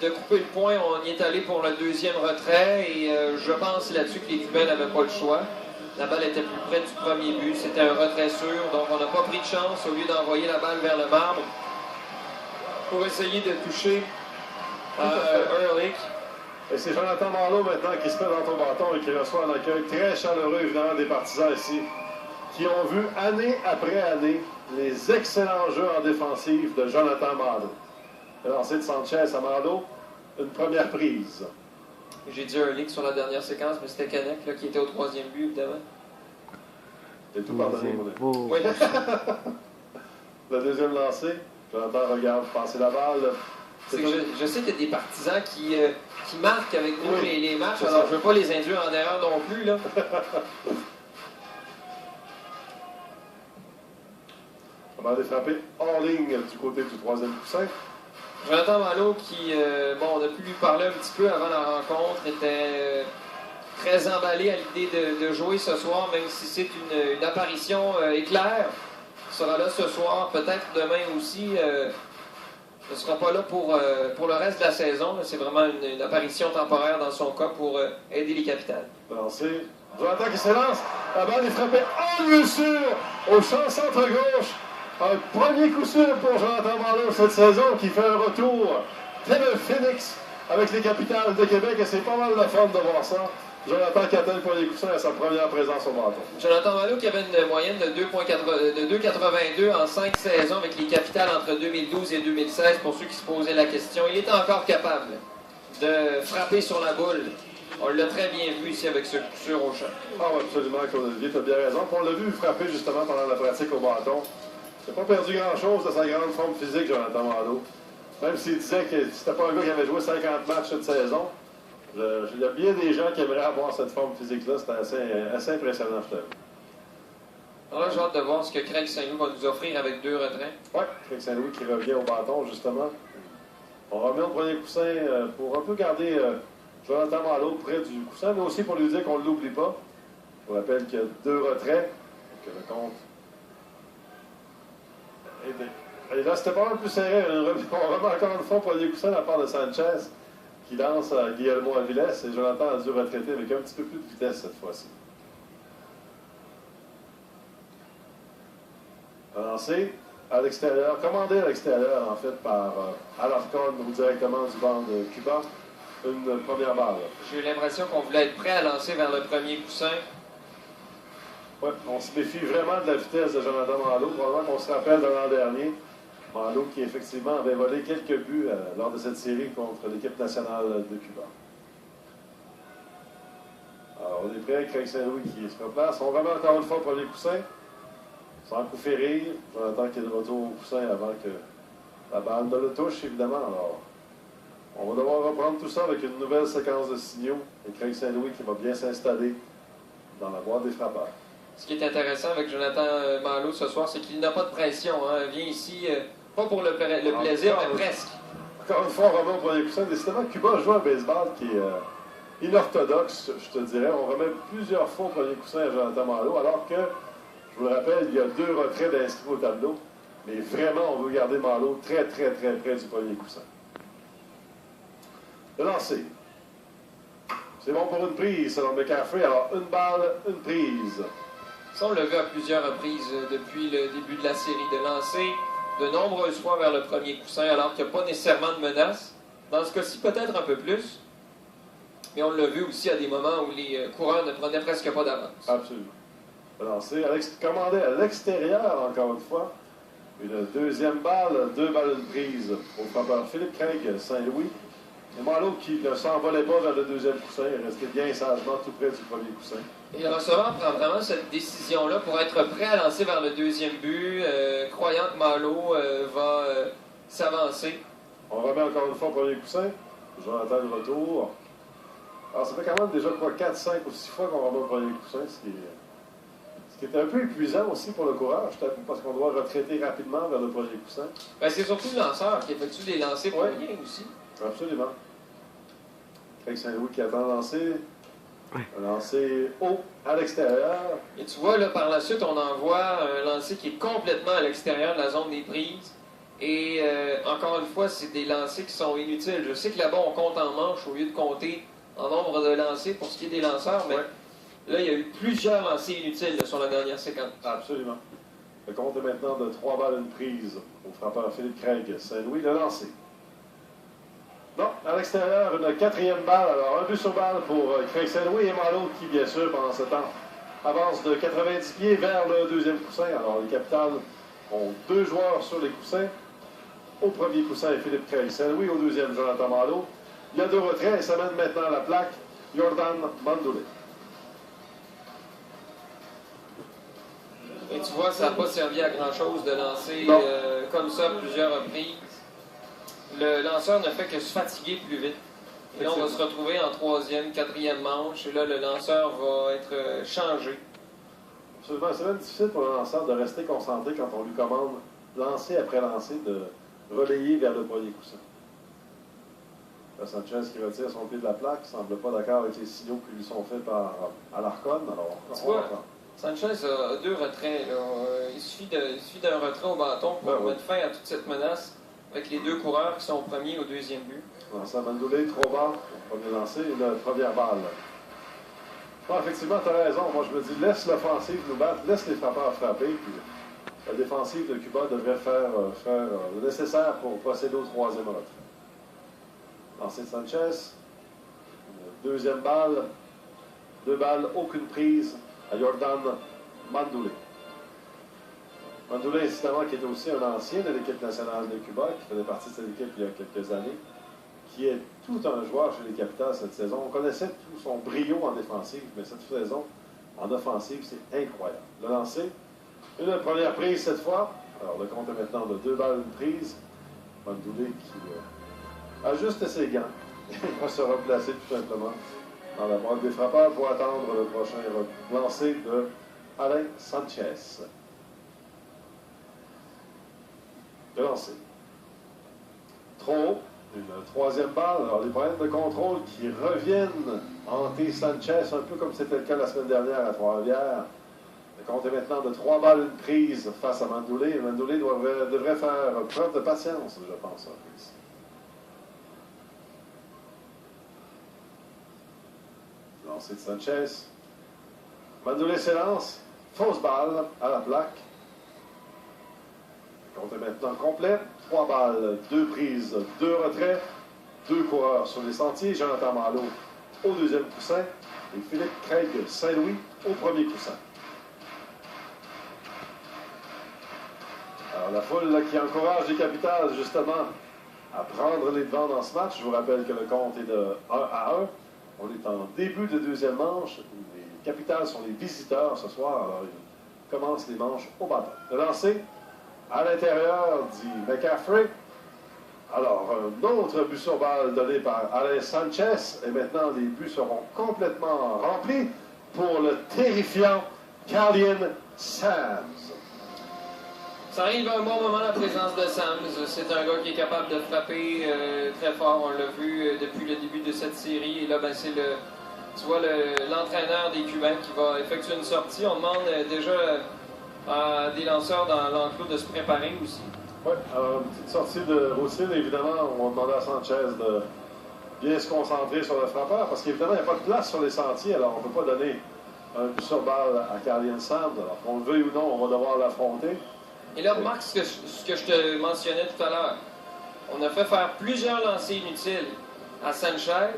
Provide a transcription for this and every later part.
de couper le point, on y est allé pour le deuxième retrait et je pense là-dessus que les Cubains n'avaient pas le choix. La balle était plus près du premier but, c'était un retrait sûr, donc on n'a pas pris de chance au lieu d'envoyer la balle vers le marbre pour essayer de toucher Ehrlich. Et c'est Jonathan Marleau maintenant qui se met dans ton bâton et qui reçoit un accueil très chaleureux évidemment des partisans ici, qui ont vu année après année les excellents jeux en défensive de Jonathan Marleau. Le lancer de Sanchez à Marleau, une première prise. J'ai dit Ehrlich sur la dernière séquence, mais c'était Canek là, qui était au troisième but, évidemment. T'es tout pardonné, mon ami. Oui. Le deuxième lancé, Jonathan regarde passer la balle. Je sais qu'il y a des partisans qui marquent avec nous les matchs, alors alors je ne veux pas les induire en erreur non plus. Là. La balle est frappée hors ligne du côté du troisième coussin. Jonathan Marleau, qui, on a pu lui parler un petit peu avant la rencontre, était très emballé à l'idée de jouer ce soir, même si c'est une apparition éclair. Il sera là ce soir, peut-être demain aussi. Ne sera pas là pour le reste de la saison. C'est vraiment une apparition temporaire dans son cas pour aider les Capitals. Lancé. Jonathan qui s'élance. La balle est frappée en mesure au champ centre-gauche. Un premier coup sûr pour Jonathan Marleau cette saison qui fait un retour tel un phénix avec les Capitals de Québec et c'est pas mal la fun de voir ça. Jonathan qui atteint le premier coup sûr à sa première présence au bâton. Jonathan Marleau qui avait une moyenne de 2,82 en 5 saisons avec les Capitals entre 2012 et 2016 pour ceux qui se posaient la question. Il est encore capable de frapper sur la boule. On l'a très bien vu ici avec ce coup sûr au champ. Ah oui, absolument, Claude-Olivier, tu as bien raison. On l'a vu frapper justement pendant la pratique au bâton. Il n'a pas perdu grand-chose de sa grande forme physique, Jonathan Marleau. Même s'il disait que c'était pas un gars qui avait joué 50 matchs cette saison, il y a bien des gens qui aimeraient avoir cette forme physique-là. C'était assez impressionnant, je t'avoue. Alors là, j'ai hâte de voir ce que Craig Saint-Louis va nous offrir avec 2 retraits. Oui, Craig Saint-Louis qui revient au bâton, justement. On remet au premier coussin pour un peu garder Jonathan Marleau près du coussin, mais aussi pour lui dire qu'on ne l'oublie pas. Je vous rappelle qu'il y a 2 retraits, que le compte. Et là, c'était pas mal plus serré. On remet encore une fois au premier coussin de la part de Sanchez, qui lance à Guillermo Aviles, et Jonathan a dû retraiter avec un petit peu plus de vitesse cette fois-ci. Lancé à l'extérieur, commandé à l'extérieur, en fait, par Alarcon ou directement du banc de Cuba. Une première balle. J'ai eu l'impression qu'on voulait être prêt à lancer vers le premier coussin. Oui, on se méfie vraiment de la vitesse de Jonathan Marleau. Probablement qu'on se rappelle de l'an dernier. Marleau qui, effectivement, avait volé quelques buts lors de cette série contre l'équipe nationale de Cuba. Alors, on est prêt. Craig Saint-Louis qui se replace. On remet encore une fois au premier coussin. Sans coup férir. Jonathan qui est de retour au coussin avant que la balle ne le touche, évidemment. Alors, on va devoir reprendre tout ça avec une nouvelle séquence de signaux. Et Craig Saint-Louis qui va bien s'installer dans la boîte des frappeurs. Ce qui est intéressant avec Jonathan Marleau ce soir, c'est qu'il n'a pas de pression. Hein. Il vient ici, pas pour le plaisir, mais presque. Encore une fois, on remet au premier coussin. Décidément, Cuba joue un baseball qui est inorthodoxe, je te dirais. On remet plusieurs fois au premier coussin à Jonathan Marleau, alors que, je vous le rappelle, il y a 2 retraits d'inscrits au tableau. Mais vraiment, on veut garder Marleau très, très, très près du premier coussin. Le lancer. C'est bon pour une prise, selon McCaffrey. Alors, une balle, une prise. Ça, on l'a vu à plusieurs reprises depuis le début de la série, de lancer de nombreuses fois vers le premier coussin, alors qu'il n'y a pas nécessairement de menace. Dans ce cas-ci, peut-être un peu plus. Mais on l'a vu aussi à des moments où les coureurs ne prenaient presque pas d'avance. Absolument. Le lancer, commandé à l'extérieur, encore une fois. Une deuxième balle, 2 balles de prise au frappeur Philippe Craig Saint-Louis. Et Marleau qui ne s'envolait pas vers le deuxième coussin, il restait bien sagement tout près du premier coussin. Et le receveur prend vraiment cette décision-là pour être prêt à lancer vers le deuxième but, croyant que Marleau va s'avancer. On remet encore une fois au premier coussin. Jonathan le retour. Alors ça fait quand même déjà 4, 5 ou 6 fois qu'on remet au premier coussin, ce qui est un peu épuisant aussi pour le coureur, je t'avoue, parce qu'on doit retraiter rapidement vers le premier coussin. Ben, c'est surtout le lanceur qui effectue des lancers pour rien aussi. Absolument. Craig Saint-Louis qui attend de lancer. Un lancer haut à l'extérieur. Et tu vois, là, par la suite, on envoie un lancer qui est complètement à l'extérieur de la zone des prises. Et encore une fois, c'est des lancers qui sont inutiles. Je sais que là-bas, on compte en manches au lieu de compter en nombre de lancers pour ce qui est des lanceurs, mais là, il y a eu plusieurs lancers inutiles là, sur la dernière séquence. Absolument. Le compte est maintenant de 3 balles une prise au frappeur Philippe Craig. Saint-Louis le lancé. Non, à l'extérieur, une quatrième balle. Alors, un but sur balle pour Craig Saint-Louis et Malo qui, bien sûr, pendant ce temps, avance de 90 pieds vers le deuxième coussin. Alors, les Capitals ont 2 joueurs sur les coussins. Au premier coussin, Philippe Craig Saint-Louis. Au deuxième, Jonathan Malo. Il y a 2 retraits et ça mène maintenant à la plaque Jordan Mandoulet. Et tu vois, ça n'a pas servi à grand-chose de lancer comme ça plusieurs reprises. Le lanceur ne fait que se fatiguer plus vite. Et là, on va se retrouver en 3e, 4e manche. Et là, le lanceur va être changé. Absolument. C'est même difficile pour le lanceur de rester concentré quand on lui commande, lancer après lancer, de relayer vers le premier coussin. Là, Sanchez qui retire son pied de la plaque, ne semble pas d'accord avec les signaux qui lui sont faits par Alarcon. Alors, tu vois, Sanchez a 2 retraits. Là. Il suffit d'un retrait au bâton pour mettre fin à toute cette menace avec les 2 coureurs qui sont au premier et au deuxième but. Ça Mandoulet, trop bas, au premier lancer, et la première balle. Bon, effectivement, tu as raison. Moi, je me dis, laisse l'offensive nous battre, laisse les frappeurs frapper, puis la défensive de Cuba devrait faire le nécessaire pour procéder au 3e retrait. Lancer de Sanchez, deuxième balle, 2 balles, aucune prise à Jordan Mandoulet. Mandoulet, incidemment, qui est aussi un ancien de l'équipe nationale de Cuba, qui faisait partie de cette équipe il y a quelques années, qui est tout un joueur chez les Capitals cette saison. On connaissait tout son brio en défensive, mais cette saison, en offensive, c'est incroyable. Le lancer, une première prise cette fois. Alors, le compte est maintenant de 2 balles, une prise. Mandoulet qui ajuste ses gants. Il va se replacer tout simplement dans la boîte des frappeurs pour attendre le prochain lancer de Alain Sanchez. Le lancer. Trop haut. Une 3e balle. Alors, les problèmes de contrôle qui reviennent hanter Sanchez, un peu comme c'était le cas la semaine dernière à Trois-Rivières. Le compte est maintenant de 3 balles une prise face à Mandoulet. Mandoulet devrait faire preuve de patience, je pense, en plus. Lancé de Sanchez. Mandoulet s'élance. Fausse balle à la plaque. Le compte est maintenant complet. 3 balles, 2 prises, 2 retraits, 2 coureurs sur les sentiers. Jonathan Malo au deuxième coussin et Philippe Craig Saint-Louis au premier coussin. Alors la foule là, qui encourage les Capitals justement à prendre les devants dans ce match. Je vous rappelle que le compte est de 1-1. On est en début de deuxième manche. Les Capitals sont les visiteurs ce soir. Alors ils commencent les manches au bâton. Le lancer. À l'intérieur, dit McCaffrey. Alors, un autre but sur balle donné par Alain Sanchez. Et maintenant, les buts seront complètement remplis pour le terrifiant Carlien Sams. Ça arrive à un bon moment, la présence de Sams. C'est un gars qui est capable de frapper très fort. On l'a vu depuis le début de cette série. Et là, ben, c'est tu vois l'entraîneur des Cubains qui va effectuer une sortie. On demande déjà à des lanceurs dans l'enclos de se préparer aussi. Oui, alors une petite sortie de routine, évidemment. On va demander à Sanchez de bien se concentrer sur le frappeur parce qu'évidemment, il n'y a pas de place sur les sentiers. Alors, on ne peut pas donner un but sur balle à Carlien Sams. Alors, qu'on le veuille ou non, on va devoir l'affronter. Et là, remarque ce que je te mentionnais tout à l'heure. On a fait faire plusieurs lancers inutiles à Sanchez.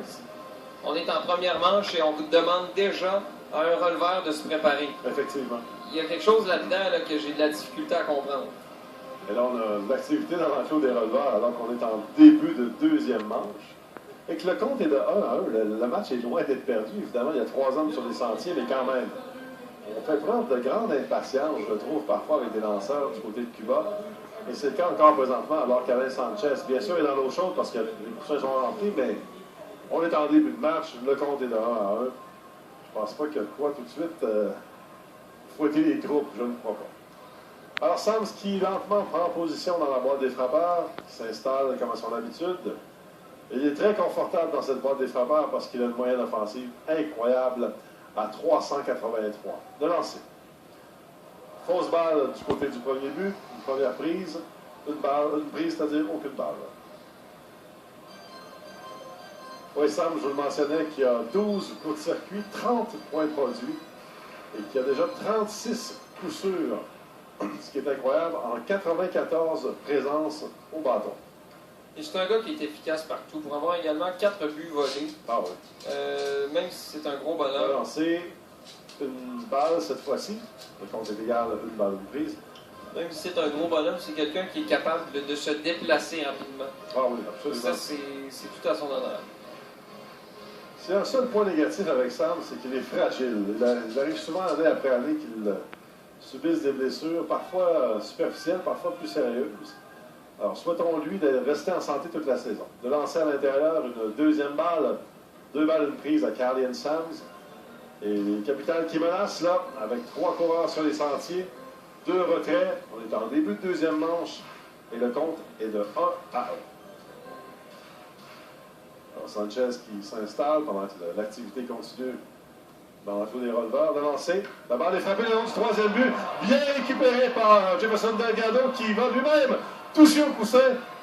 On est en première manche et on vous demande déjà à un releveur de se préparer. Effectivement. Il y a quelque chose là-dedans là, que j'ai de la difficulté à comprendre. Et là, on a l'activité dans l'enclos des releveurs alors qu'on est en début de deuxième manche. Et que le compte est de 1-1. Le match est loin d'être perdu. Évidemment, il y a 3 hommes sur les sentiers, mais quand même. On fait preuve de grande impatience, je trouve, parfois avec des lanceurs du côté de Cuba. Et c'est le cas encore présentement, alors qu'Alain Sanchez, bien sûr, est dans l'eau chaude parce que les coussins sont remplis, mais on est en début de match. Le compte est de 1-1. Je pense pas qu'il y a de quoi tout de suite fouetter les troupes. Je ne crois pas. Alors, Sams qui lentement prend position dans la boîte des frappeurs, s'installe comme à son habitude. Et il est très confortable dans cette boîte des frappeurs parce qu'il a une moyenne offensive incroyable à 383. De lancer. Fausse balle du côté du premier but, une première prise. une prise, c'est-à-dire aucune balle. Oui, Sam, je vous le mentionnais, qui a 12 coups de circuit, 30 points produits et qui a déjà 36 coups sûrs, ce qui est incroyable, en 94 présences au bâton. Et c'est un gars qui est efficace partout pour avoir également 4 buts volés. Ah oui. Même si c'est un gros bonhomme. Il a lancé une balle cette fois-ci, le compte est égal à une balle de prise. Même si c'est un gros bonhomme, c'est quelqu'un qui est capable de se déplacer rapidement. Ah oui, absolument. Ça, c'est tout à son honneur. C'est un seul point négatif avec Sam, c'est qu'il est fragile. Il arrive souvent année après année qu'il subisse des blessures, parfois superficielles, parfois plus sérieuses. Alors, souhaitons-lui de rester en santé toute la saison. De lancer à l'intérieur une deuxième balle, 2 balles une prise à Carly Sams. Et les Capitals qui menacent là, avec 3 coureurs sur les sentiers, 2 retraits. On est en début de deuxième manche et le compte est de 1-1. Alors, Sanchez qui s'installe pendant que l'activité continue dans la tour des releveurs. De lancer, la balle est frappée le long du 3e but, bien récupéré par Jefferson Delgado qui va lui-même toucher au coussin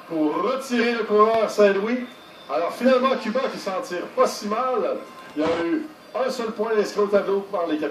pour retirer le coureur Saint-Louis. Alors finalement, Cuba qui s'en tire pas si mal. Il y a eu un seul point inscrit au tableau par les Capitals.